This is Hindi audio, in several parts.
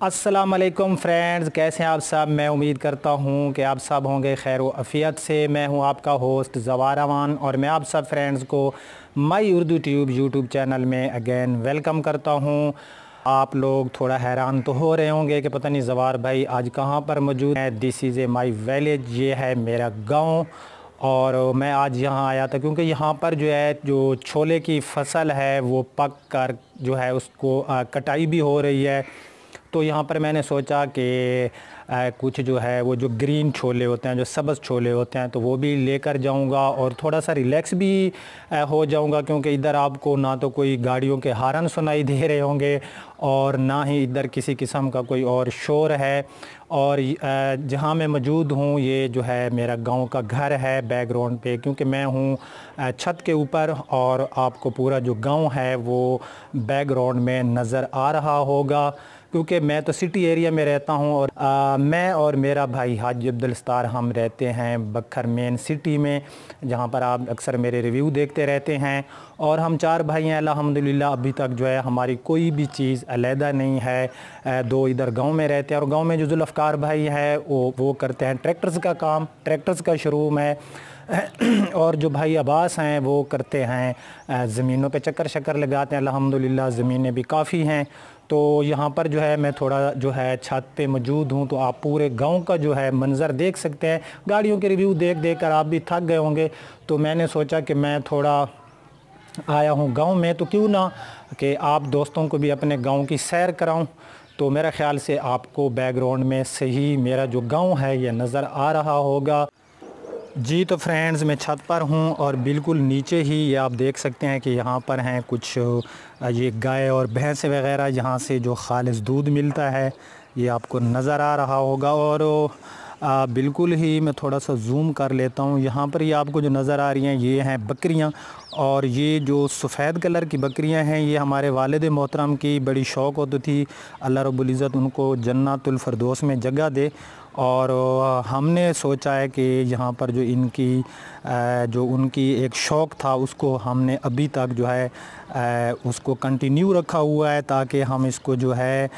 अस्सलाम वालेकुम फ्रेंड्स, कैसे हैं आप सब। मैं उम्मीद करता हूं कि आप सब होंगे खैर व अफ़ियत से। मैं हूं आपका होस्ट ज़वार अमान और मैं आप सब फ्रेंड्स को माई उर्दू ट्यूब यूट्यूब चैनल में अगेन वेलकम करता हूं। आप लोग थोड़ा हैरान तो हो रहे होंगे कि पता नहीं ज़वार भाई आज कहां पर मौजूद है। This is a my village, ये है मेरा गाँव और मैं आज यहाँ आया था क्योंकि यहाँ पर जो छोले की फसल है वो पक कर जो है उसको कटाई भी हो रही है। तो यहाँ पर मैंने सोचा कि कुछ जो है वो जो ग्रीन छोले होते हैं, जो सब्ज़ छोले होते हैं, तो वो भी लेकर जाऊँगा और थोड़ा सा रिलैक्स भी हो जाऊँगा क्योंकि इधर आपको ना तो कोई गाड़ियों के हॉर्न सुनाई दे रहे होंगे और ना ही इधर किसी किस्म का कोई और शोर है। और जहाँ मैं मौजूद हूँ ये जो है मेरा गांव का घर है बैकग्राउंड पे, क्योंकि मैं हूँ छत के ऊपर और आपको पूरा जो गांव है वो बैकग्राउंड में नज़र आ रहा होगा क्योंकि मैं तो सिटी एरिया में रहता हूं। और मैं और मेरा भाई हाजी अब्दुल सत्तार हम रहते हैं बखर मेन सिटी में, जहां पर आप अक्सर मेरे रिव्यू देखते रहते हैं। और हम 4 भाई हैं अल्हम्दुलिल्लाह। अभी तक जो है हमारी कोई भी चीज़ अलहदा नहीं है। 2 इधर गांव में रहते हैं और गांव में जो जुल्फ़कार भाई है वो करते हैं ट्रैक्टर्स का काम, ट्रैक्टर्स का शोरूम है। और जो भाई अब्बास हैं वो करते हैं ज़मीनों पे चक्कर शक्कर लगाते हैं। अल्हम्दुलिल्लाह ज़मीनें भी काफ़ी हैं। तो यहाँ पर जो है मैं थोड़ा जो है छत पे मौजूद हूँ, तो आप पूरे गांव का जो है मंज़र देख सकते हैं। गाड़ियों के रिव्यू देख देख कर आप भी थक गए होंगे, तो मैंने सोचा कि मैं थोड़ा आया हूँ गांव में, तो क्यों ना कि आप दोस्तों को भी अपने गांव की सैर कराऊं। तो मेरा ख़्याल से आपको बैकग्राउंड में सही मेरा जो गांव है ये नज़र आ रहा होगा। जी तो फ्रेंड्स, मैं छत पर हूँ और बिल्कुल नीचे ही ये आप देख सकते हैं कि यहाँ पर हैं कुछ ये गाय और भैंस वगैरह, यहाँ से जो खालिस दूध मिलता है ये आपको नज़र आ रहा होगा। और बिल्कुल ही मैं थोड़ा सा जूम कर लेता हूँ। यहाँ पर ये आपको जो नज़र आ रही हैं ये हैं बकरियाँ, और ये जो सफ़ेद कलर की बकरियाँ हैं ये हमारे वालिद मोहतरम की बड़ी शौक़ होती थी। अल्लाह रब्बुल इज़्ज़त उनको जन्नतुल फ़िरदौस में जगह दे। और हमने सोचा है कि यहाँ पर जो उनकी एक शौक़ था उसको हमने अभी तक जो है उसको कंटिन्यू रखा हुआ है, ताकि हम इसको जो है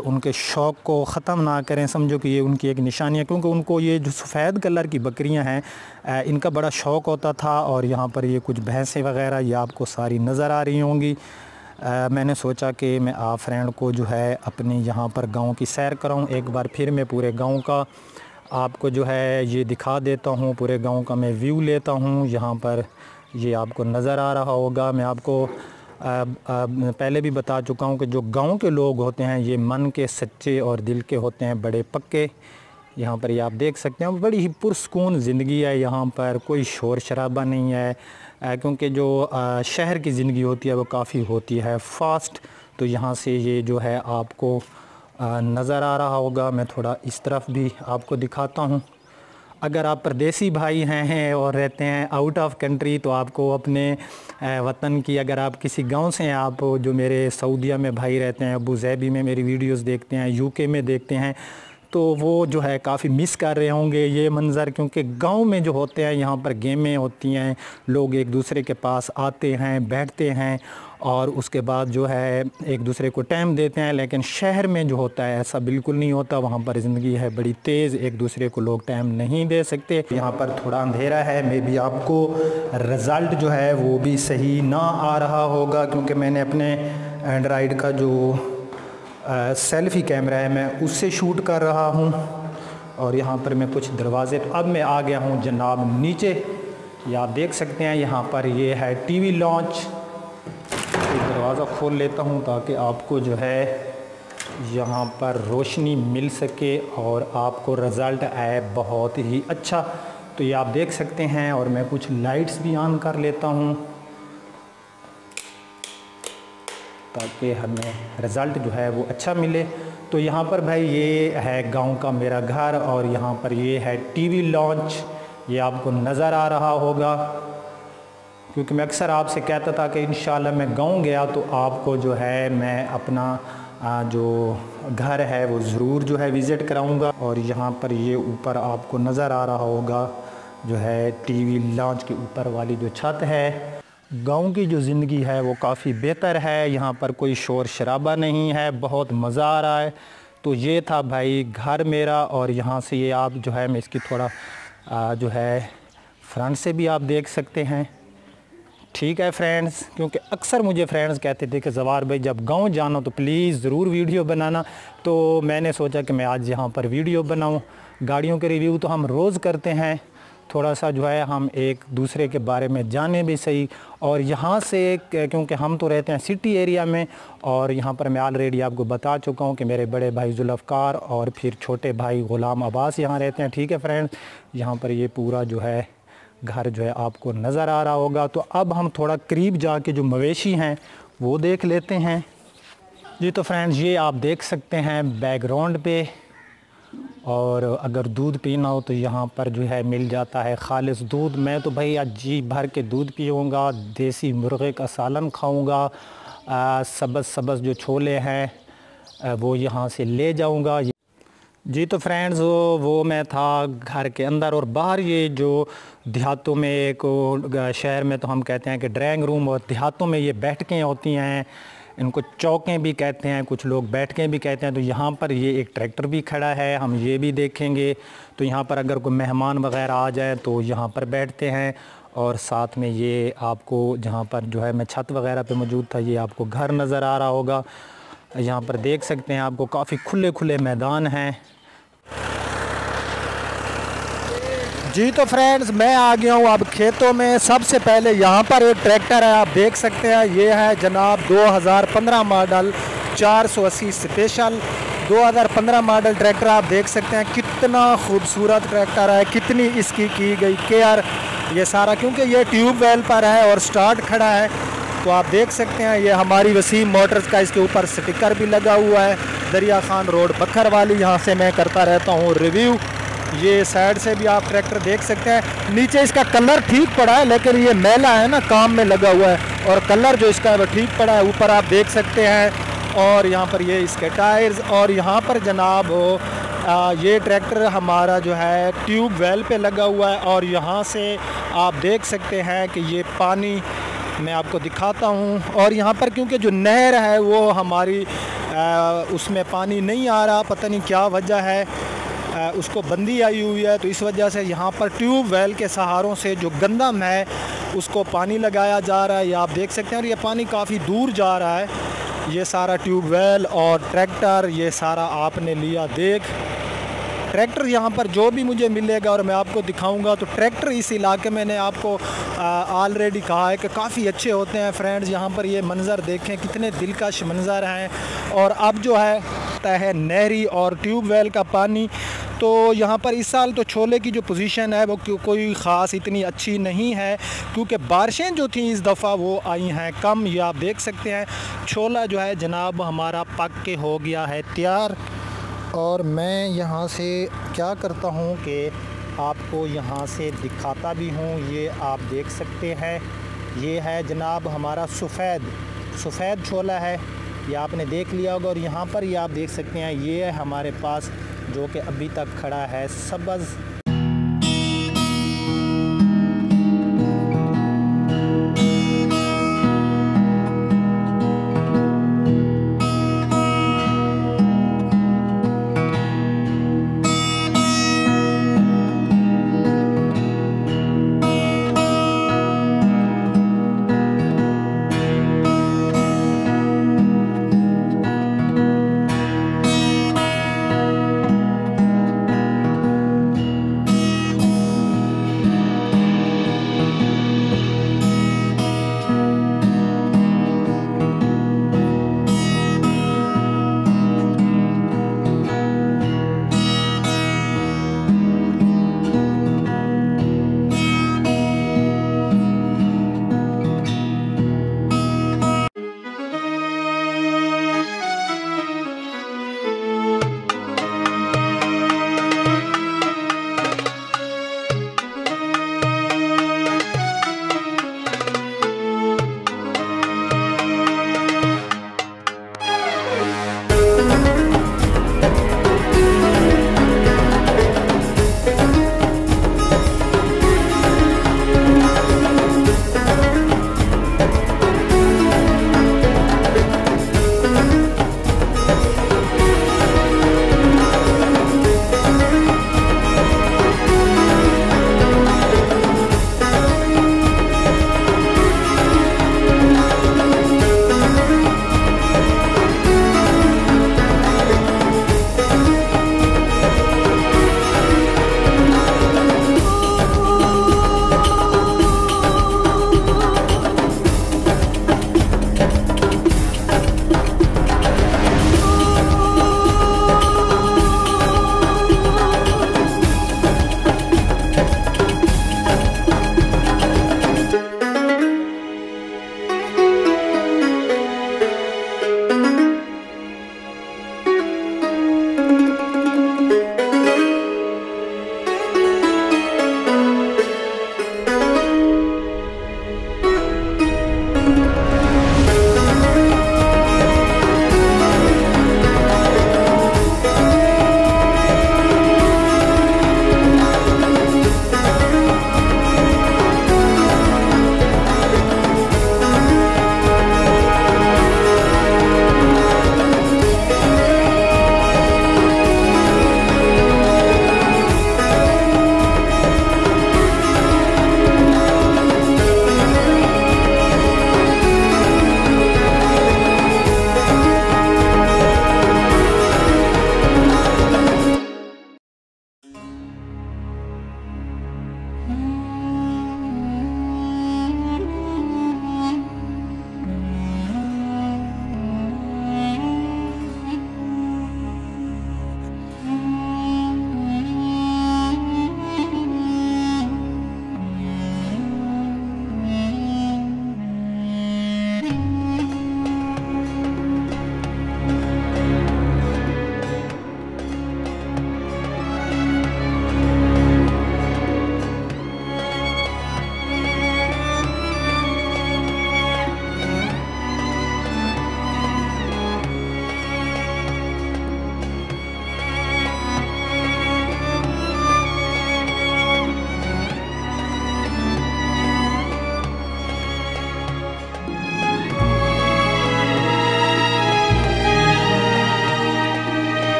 उनके शौक़ को ख़त्म ना करें। समझो कि ये उनकी एक निशानी है, क्योंकि उनको ये जो सफ़ेद कलर की बकरियां हैं इनका बड़ा शौक़ होता था। और यहाँ पर ये कुछ भैंसें वग़ैरह ये आपको सारी नज़र आ रही होंगी। मैंने सोचा कि मैं आप फ्रेंड को जो है अपने यहाँ पर गांव की सैर कराऊँ। एक बार फिर मैं पूरे गांव का आपको जो है ये दिखा देता हूँ, पूरे गांव का मैं व्यू लेता हूँ। यहाँ पर ये आपको नज़र आ रहा होगा। मैं आपको पहले भी बता चुका हूँ कि जो गांव के लोग होते हैं ये मन के सच्चे और दिल के होते हैं बड़े पक्के। यहाँ पर ये आप देख सकते हैं बड़ी ही पुरसकून ज़िंदगी है। यहाँ पर कोई शोर शराबा नहीं है, क्योंकि जो शहर की ज़िंदगी होती है वो काफ़ी होती है फ़ास्ट। तो यहाँ से ये जो है आपको नज़र आ रहा होगा। मैं थोड़ा इस तरफ भी आपको दिखाता हूँ। अगर आप परदेसी भाई हैं और रहते हैं आउट ऑफ कंट्री, तो आपको अपने वतन की, अगर आप किसी गांव से हैं, आप जो मेरे सऊदीया में भाई रहते हैं, अबू ज़ैबी में मेरी वीडियोस देखते हैं, यूके में देखते हैं, तो वो जो है काफ़ी मिस कर रहे होंगे ये मंज़र। क्योंकि गांव में जो होते हैं यहाँ पर गेमें होती हैं, लोग एक दूसरे के पास आते हैं, बैठते हैं और उसके बाद जो है एक दूसरे को टाइम देते हैं। लेकिन शहर में जो होता है ऐसा बिल्कुल नहीं होता। वहाँ पर ज़िंदगी है बड़ी तेज़, एक दूसरे को लोग टाइम नहीं दे सकते। यहाँ पर थोड़ा अंधेरा है, मे भी आपको रिज़ल्ट जो है वो भी सही ना आ रहा होगा, क्योंकि मैंने अपने एंड्रॉयड का जो सेल्फ़ी कैमरा है मैं उससे शूट कर रहा हूँ। और यहाँ पर मैं कुछ दरवाज़े, अब मैं आ गया हूँ जनाब नीचे। ये आप देख सकते हैं यहाँ पर ये है टीवी लॉन्च। एक दरवाज़ा खोल लेता हूँ ताकि आपको जो है यहाँ पर रोशनी मिल सके और आपको रिज़ल्ट आए बहुत ही अच्छा। तो ये आप देख सकते हैं, और मैं कुछ लाइट्स भी ऑन कर लेता हूँ ताकि हमें रिज़ल्ट जो है वो अच्छा मिले। तो यहाँ पर भाई ये है गांव का मेरा घर और यहाँ पर ये है टीवी लॉन्च। ये आपको नज़र आ रहा होगा, क्योंकि मैं अक्सर आपसे कहता था कि इंशाल्लाह मैं गांव गया तो आपको जो है मैं अपना जो घर है वो ज़रूर जो है विज़िट कराऊंगा। और यहाँ पर ये ऊपर आपको नज़र आ रहा होगा जो है टीवी लॉन्च के ऊपर वाली जो छत है। गांव की जो ज़िंदगी है वो काफ़ी बेहतर है। यहाँ पर कोई शोर शराबा नहीं है, बहुत मज़ा आ रहा है। तो ये था भाई घर मेरा, और यहाँ से ये आप जो है मैं इसकी थोड़ा जो है फ्रंट से भी आप देख सकते हैं। ठीक है फ्रेंड्स, क्योंकि अक्सर मुझे फ्रेंड्स कहते थे कि जवार भाई जब गांव जाना तो प्लीज़ ज़रूर वीडियो बनाना, तो मैंने सोचा कि मैं आज यहाँ पर वीडियो बनाऊँ। गाड़ियों के रिव्यू तो हम रोज़ करते हैं, थोड़ा सा जो है हम एक दूसरे के बारे में जाने भी सही। और यहाँ से क्योंकि हम तो रहते हैं सिटी एरिया में, और यहाँ पर मैं ऑलरेडी आपको बता चुका हूँ कि मेरे बड़े भाई जुल्फ़कार और फिर छोटे भाई ग़ुलाम अब्बास यहाँ रहते हैं। ठीक है फ्रेंड्स, यहाँ पर ये पूरा जो है घर जो है आपको नज़र आ रहा होगा। तो अब हम थोड़ा करीब जाके जो मवेशी हैं वो देख लेते हैं। जी तो फ्रेंड्स, ये आप देख सकते हैं बैकग्राउंड पे, और अगर दूध पीना हो तो यहाँ पर जो है मिल जाता है खालिस दूध। मैं तो भाई आज जी भर के दूध पीऊँगा, देसी मुर्गे का सालन खाऊँगा, सब्ज़ जो छोले हैं वो यहाँ से ले जाऊँगा। जी तो फ्रेंड्स, वो मैं था घर के अंदर, और बाहर ये जो देहातों में एक शहर में तो हम कहते हैं कि ड्राइंग रूम, और देहातों में ये बैठकें होती हैं, इनको चौकें भी कहते हैं, कुछ लोग बैठकें भी कहते हैं। तो यहाँ पर ये एक ट्रैक्टर भी खड़ा है, हम ये भी देखेंगे। तो यहाँ पर अगर कोई मेहमान वगैरह आ जाए तो यहाँ पर बैठते हैं। और साथ में ये आपको जहाँ पर जो है मैं छत वगैरह पे मौजूद था, ये आपको घर नज़र आ रहा होगा। यहाँ पर देख सकते हैं आपको काफ़ी खुले खुले मैदान हैं। जी तो फ्रेंड्स, मैं आ गया हूँ अब खेतों में। सबसे पहले यहाँ पर एक ट्रैक्टर है, आप देख सकते हैं, ये है जनाब 2015 मॉडल 480 स्पेशल 2015 मॉडल ट्रैक्टर। आप देख सकते हैं कितना खूबसूरत ट्रैक्टर है, कितनी इसकी की गई केयर, ये सारा क्योंकि ये ट्यूब वेल पर है और स्टार्ट खड़ा है। तो आप देख सकते हैं ये हमारी वसीम मोटर्स का इसके ऊपर स्टिकर भी लगा हुआ है। दरिया खान रोड बखर वाली, यहाँ से मैं करता रहता हूँ रिव्यू। ये साइड से भी आप ट्रैक्टर देख सकते हैं। नीचे इसका कलर ठीक पड़ा है, लेकिन ये मैला है ना, काम में लगा हुआ है, और कलर जो इसका है वो ठीक पड़ा है। ऊपर आप देख सकते हैं, और यहाँ पर ये इसके टायर्स, और यहाँ पर जनाब ये ट्रैक्टर हमारा जो है ट्यूब वेल पे लगा हुआ है। और यहाँ से आप देख सकते हैं कि ये पानी मैं आपको दिखाता हूँ, और यहाँ पर क्योंकि जो नहर है वो हमारी उसमें पानी नहीं आ रहा, पता नहीं क्या वजह है, उसको बंदी आई हुई है। तो इस वजह से यहाँ पर ट्यूब वेल के सहारों से जो गंदम है उसको पानी लगाया जा रहा है, ये आप देख सकते हैं। और ये पानी काफ़ी दूर जा रहा है, ये सारा ट्यूब वेल और ट्रैक्टर, ये सारा आपने लिया देख। ट्रैक्टर यहाँ पर जो भी मुझे मिलेगा और मैं आपको दिखाऊंगा। तो ट्रैक्टर इस इलाके में मैंने आपको ऑलरेडी कहा है कि काफ़ी अच्छे होते हैं फ्रेंड्स। यहाँ पर ये मंज़र देखें, कितने दिलकश मंज़र हैं। और अब जो है नहरी और ट्यूब वेल का पानी। तो यहाँ पर इस साल तो छोले की जो पोजीशन है वो कोई ख़ास इतनी अच्छी नहीं है, क्योंकि बारिशें जो थी इस दफ़ा वो आई हैं कम। ये आप देख सकते हैं छोला जो है जनाब हमारा पक के हो गया है तैयार। और मैं यहाँ से क्या करता हूँ कि आपको यहाँ से दिखाता भी हूँ। ये आप देख सकते हैं, ये है जनाब हमारा सफ़ेद छोला है, ये आपने देख लिया होगा। और यहाँ पर ये आप देख सकते हैं, ये है हमारे पास जो कि अभी तक खड़ा है सब्ज़।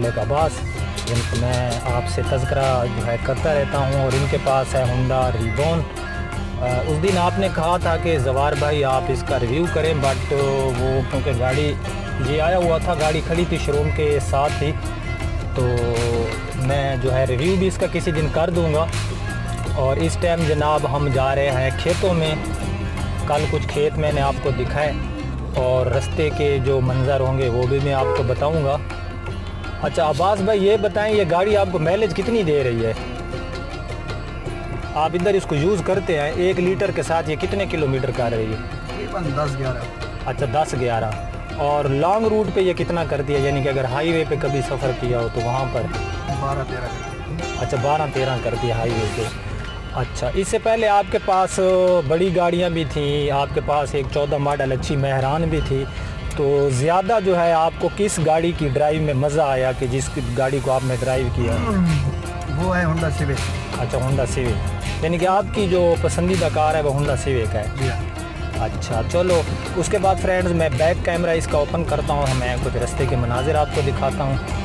मलिक अब्बास, जिनको मैं आपसे तज़किरा जो है करता रहता हूँ, और इनके पास है होंडा रिबॉन। उस दिन आपने कहा था कि जवार भाई आप इसका रिव्यू करें, बट वो क्योंकि गाड़ी ये आया हुआ था, गाड़ी खड़ी थी शोरूम के साथ ही, तो मैं जो है रिव्यू भी इसका किसी दिन कर दूंगा। और इस टाइम जनाब हम जा रहे हैं खेतों में। कल कुछ खेत मैंने आपको दिखाए और रास्ते के जो मंज़र होंगे वो भी मैं आपको बताऊंगा। अच्छा अब्बास भाई ये बताएं, ये गाड़ी आपको माइलेज कितनी दे रही है? आप इधर इसको यूज़ करते हैं, 1 लीटर के साथ ये कितने किलोमीटर कर रही है? तकरीबन 10-11। अच्छा 10-11। और लॉन्ग रूट पे ये कितना करती है, यानी कि अगर हाईवे पे कभी सफ़र किया हो तो वहाँ पर? 12-13। अच्छा 12-13 करती है हाईवे पे। अच्छा इससे पहले आपके पास बड़ी गाड़ियाँ भी थी, आपके पास एक 14 मॉडल अच्छी मेहरान भी थी, तो ज़्यादा जो है आपको किस गाड़ी की ड्राइव में मज़ा आया कि जिस गाड़ी को आपने ड्राइव किया? वो है होंडा सिविक। अच्छा होंडा सिविक, यानी कि आपकी जो पसंदीदा कार है वो होंडा सिविक है। अच्छा चलो, उसके बाद फ्रेंड्स मैं बैक कैमरा इसका ओपन करता हूँ, मैं कुछ रास्ते के मनाजिर आपको दिखाता हूँ।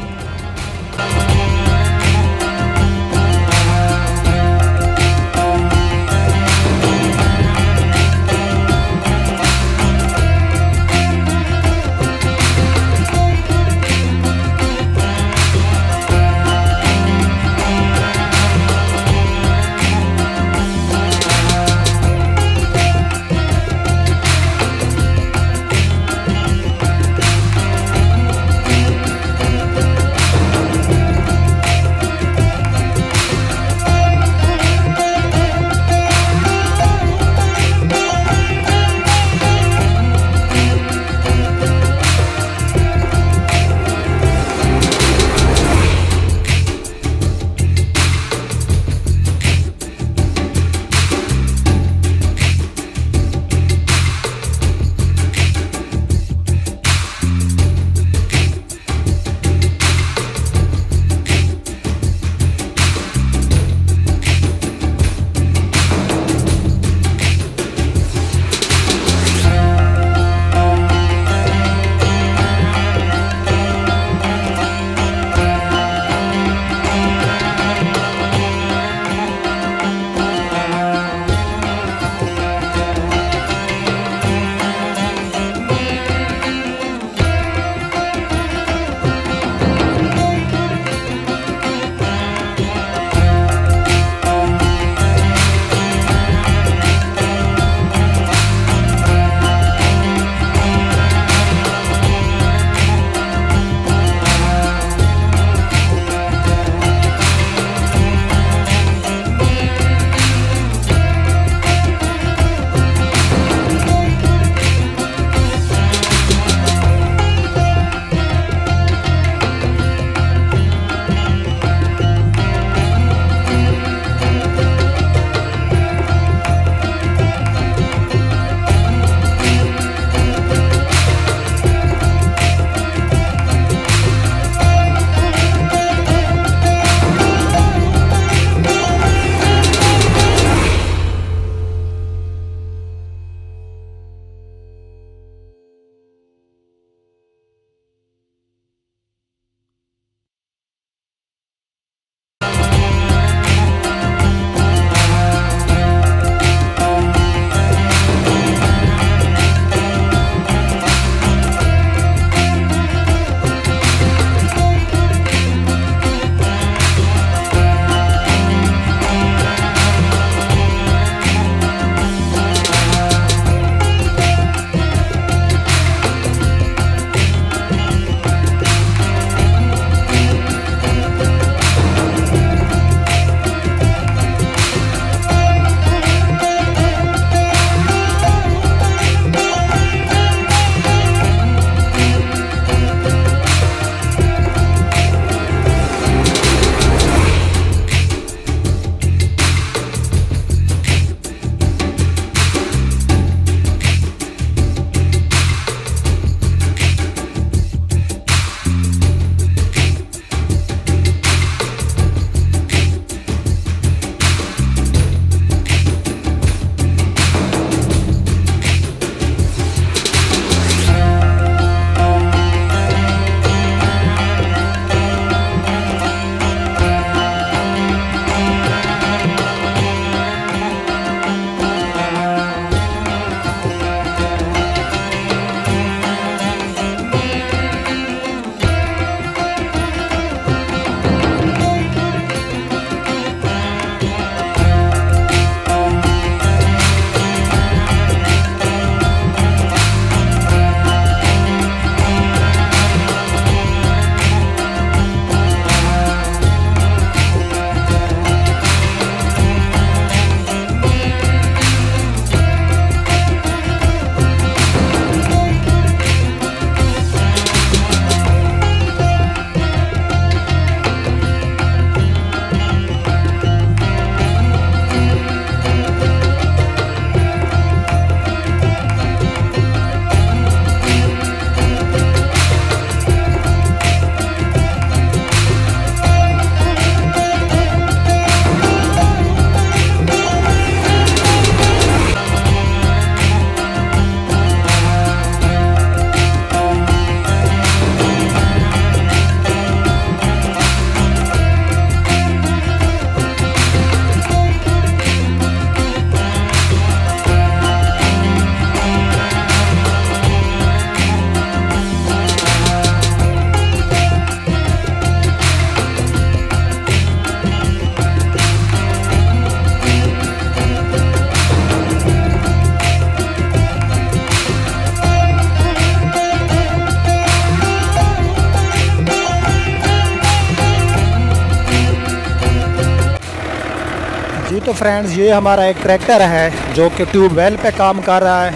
तो फ्रेंड्स ये हमारा एक ट्रैक्टर है जो कि ट्यूबवेल पे काम कर रहा है,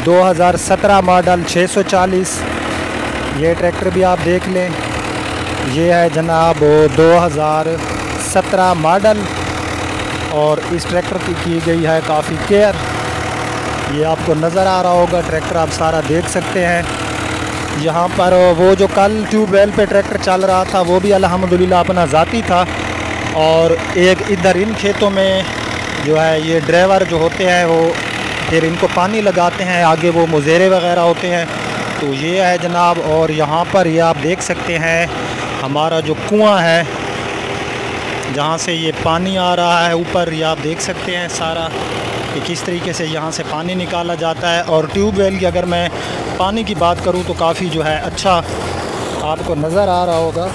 2017 मॉडल 640। ये ट्रैक्टर भी आप देख लें, ये है जनाब 2017 मॉडल और इस ट्रैक्टर की गई है काफ़ी केयर। ये आपको नज़र आ रहा होगा, ट्रैक्टर आप सारा देख सकते हैं। यहाँ पर वो जो कल ट्यूबवेल पे ट्रैक्टर चल रहा था वो भी अल्हम्दुलिल्लाह अपना ज़ाती था, और एक इधर इन खेतों में जो है ये ड्राइवर जो होते हैं वो फिर इनको पानी लगाते हैं, आगे वो मुज़ेरे वगैरह होते हैं। तो ये है जनाब, और यहाँ पर ये आप देख सकते हैं हमारा जो कुआं है जहाँ से ये पानी आ रहा है ऊपर, ये आप देख सकते हैं सारा कि किस तरीके से यहाँ से पानी निकाला जाता है। और ट्यूबवेल की अगर मैं पानी की बात करूँ तो काफ़ी जो है अच्छा आपको नज़र आ रहा होगा।